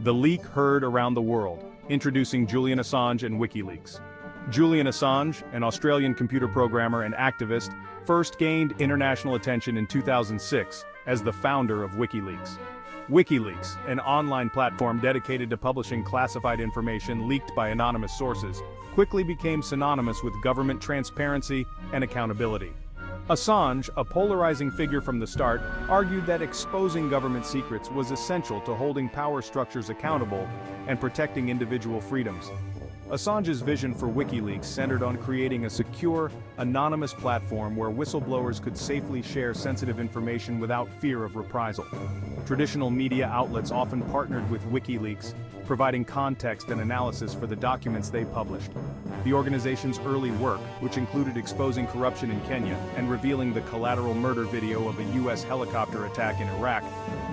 The leak heard around the world, introducing Julian Assange and WikiLeaks. Julian Assange, an Australian computer programmer and activist, first gained international attention in 2006 as the founder of WikiLeaks. WikiLeaks, an online platform dedicated to publishing classified information leaked by anonymous sources, quickly became synonymous with government transparency and accountability. Assange, a polarizing figure from the start, argued that exposing government secrets was essential to holding power structures accountable and protecting individual freedoms. Assange's vision for WikiLeaks centered on creating a secure, anonymous platform where whistleblowers could safely share sensitive information without fear of reprisal. Traditional media outlets often partnered with WikiLeaks, providing context and analysis for the documents they published. The organization's early work, which included exposing corruption in Kenya and revealing the collateral murder video of a U.S. helicopter attack in Iraq,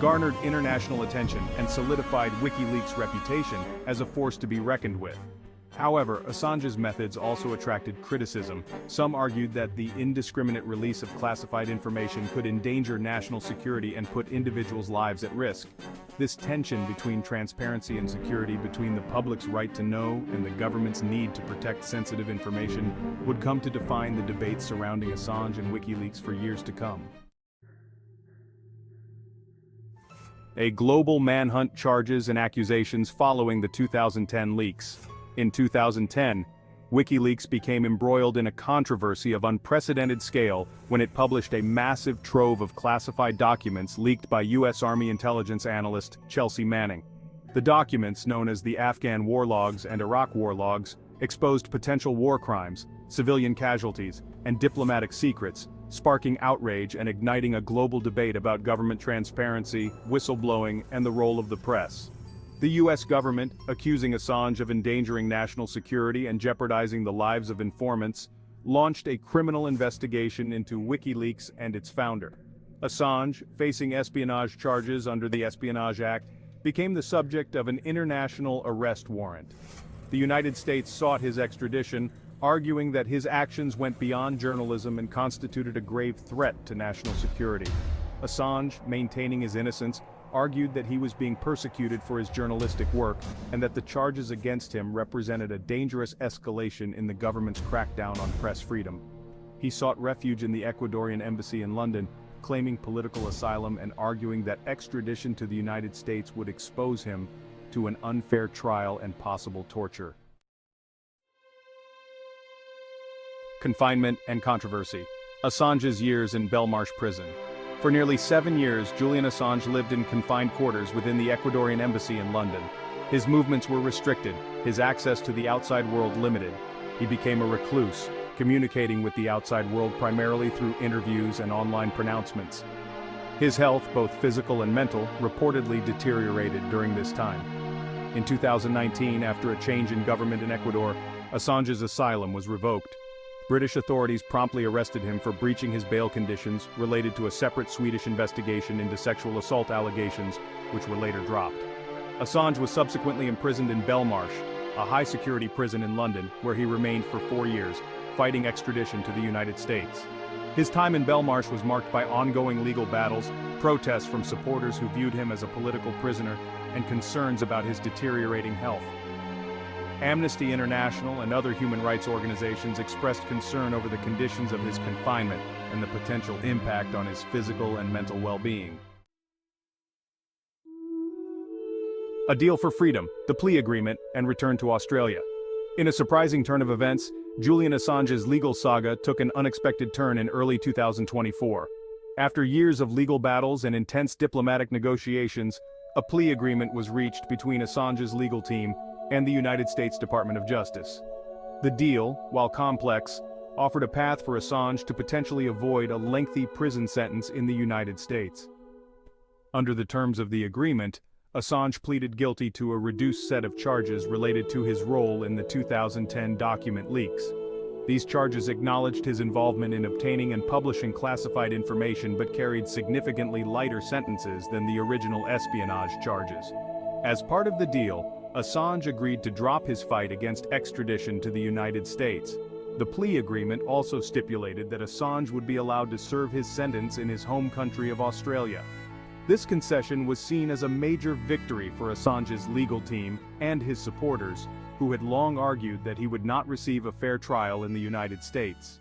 garnered international attention and solidified WikiLeaks' reputation as a force to be reckoned with. However, Assange's methods also attracted criticism. Some argued that the indiscriminate release of classified information could endanger national security and put individuals' lives at risk. This tension between transparency and security, between the public's right to know and the government's need to protect sensitive information, would come to define the debates surrounding Assange and WikiLeaks for years to come. A global manhunt charges and accusations following the 2010 leaks. In 2010, WikiLeaks became embroiled in a controversy of unprecedented scale when it published a massive trove of classified documents leaked by U.S. Army intelligence analyst Chelsea Manning. The documents, known as the Afghan war logs and Iraq war logs, exposed potential war crimes, civilian casualties, and diplomatic secrets, sparking outrage and igniting a global debate about government transparency, whistleblowing, and the role of the press. The U.S. government, accusing Assange of endangering national security and jeopardizing the lives of informants, launched a criminal investigation into WikiLeaks and its founder. Assange, facing espionage charges under the Espionage Act, became the subject of an international arrest warrant. The United States sought his extradition, arguing that his actions went beyond journalism and constituted a grave threat to national security. Assange, maintaining his innocence, argued that he was being persecuted for his journalistic work and that the charges against him represented a dangerous escalation in the government's crackdown on press freedom. He sought refuge in the Ecuadorian embassy in London, claiming political asylum and arguing that extradition to the United States would expose him to an unfair trial and possible torture. Confinement and controversy. Assange's years in Belmarsh prison. For nearly 7 years, Julian Assange lived in confined quarters within the Ecuadorian embassy in London. His movements were restricted, his access to the outside world limited. He became a recluse, communicating with the outside world primarily through interviews and online pronouncements. His health, both physical and mental, reportedly deteriorated during this time. In 2019, after a change in government in Ecuador, Assange's asylum was revoked. British authorities promptly arrested him for breaching his bail conditions related to a separate Swedish investigation into sexual assault allegations, which were later dropped. Assange was subsequently imprisoned in Belmarsh, a high-security prison in London, where he remained for 4 years, fighting extradition to the United States. His time in Belmarsh was marked by ongoing legal battles, protests from supporters who viewed him as a political prisoner, and concerns about his deteriorating health. Amnesty International and other human rights organizations expressed concern over the conditions of his confinement and the potential impact on his physical and mental well-being. A deal for freedom, the plea agreement, and return to Australia. In a surprising turn of events, Julian Assange's legal saga took an unexpected turn in early 2024. After years of legal battles and intense diplomatic negotiations, a plea agreement was reached between Assange's legal team and the United States Department of Justice. The deal, while complex, offered a path for Assange to potentially avoid a lengthy prison sentence in the United States. Under the terms of the agreement, Assange pleaded guilty to a reduced set of charges related to his role in the 2010 document leaks. These charges acknowledged his involvement in obtaining and publishing classified information but carried significantly lighter sentences than the original espionage charges. As part of the deal, Assange agreed to drop his fight against extradition to the United States. The plea agreement also stipulated that Assange would be allowed to serve his sentence in his home country of Australia. This concession was seen as a major victory for Assange's legal team and his supporters, who had long argued that he would not receive a fair trial in the United States.